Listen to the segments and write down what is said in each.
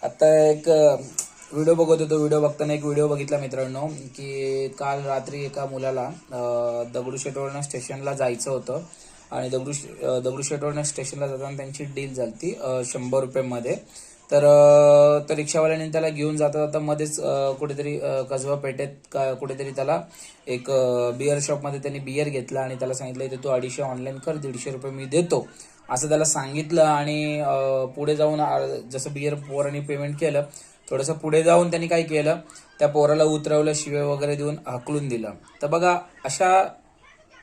आता एक व्हिडिओ बघत होतो. व्हिडिओ बघताना एक व्हिडिओ बघितला मित्रांनो, की काल रात्री एका मुलाला दगडूशेठवळण स्टेशनला जायचं होतं आणि दगडूशेठवळण स्टेशनला जाताना त्यांची डील झाली 100 रुपयामध्ये. तर रिक्षावाल्याने त्याला घेऊन जाता जाता मध्येच कुठेतरी कसबा पेठेत कुठेतरी त्याला एक बिअर शॉपमध्ये त्यांनी बिअर घेतला आणि त्याला सांगितलं इथे तू 250 ऑनलाईन कर, 150 रुपये मी देतो असं त्याला सांगितलं. आणि पुढे जाऊन जसं बिअर पोरांनी पेमेंट केलं, थोडंसं पुढे जाऊन त्यांनी काय केलं, त्या पोराला उतरवलं, शिवे वगैरे देऊन हकलून दिलं. तर बघा, अशा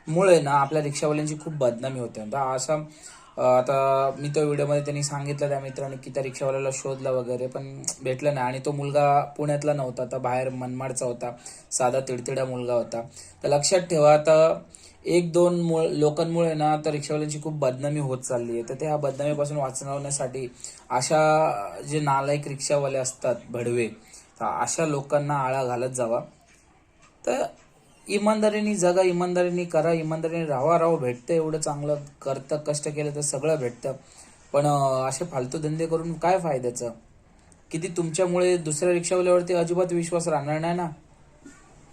मुळे ना आपल्या रिक्षावाल्यांची खूप बदनामी होते. असा आता मी तो व्हिडिओमध्ये त्यांनी सांगितलं त्या मित्राने की त्या रिक्षावाल्याला शोधला वगैरे, पण भेटलं नाही. आणि तो मुलगा पुण्यातला नव्हता, तर बाहेर मनमाडचा होता, साधा तिडतिडा मुलगा होता. तर लक्षात ठेवा, आता एक दोन लोकांमुळे ना तर रिक्षावाल्यांची खूप बदनामी होत चालली आहे. तर त्या बदनामीपासून वाचवण्यासाठी अशा जे नालायक रिक्षावाले असतात, भडवे, तर अशा लोकांना आळा घालत जावा. तर इमानदारीने जगा, इमानदारीने करा, इमानदारीने राहा. भेटतं एवढं चांगलं करतं, कष्ट केलं तर सगळं भेटतं. पण असे फालतू धंदे करून काय फायद्याचं? किती तुमच्यामुळे दुसऱ्या रिक्षावाल्यावरती अजिबात विश्वास राहणार नाही ना.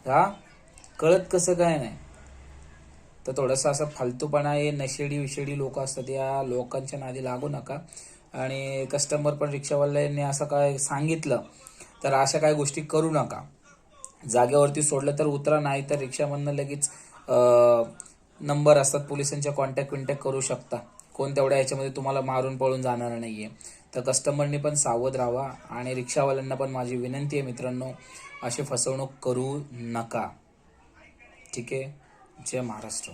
हा, कळत कसं काय नाही. तर थोडंसं असं फालतूपणा, हे नशेडी विषेडी लोक असतात, या लोकांच्या नादी लागू नका. आणि कस्टमर पण रिक्षावाल्यांनी असं काय सांगितलं तर अशा काय गोष्टी करू नका. जागेवरती सोडलं तर उतरा, नाही तर रिक्षामधनं लगेच नंबर असतात पोलिसांच्या, कॉन्टॅक्ट करू शकता. कोण तेवढ्या याच्यामध्ये तुम्हाला मारून पळून जाणार नाहीये. तर कस्टमरनी पण सावध राहावा. आणि रिक्षावाल्यांना पण माझी विनंती आहे मित्रांनो, अशी फसवणूक करू नका. ठीक आहे. जय महाराष्ट्र.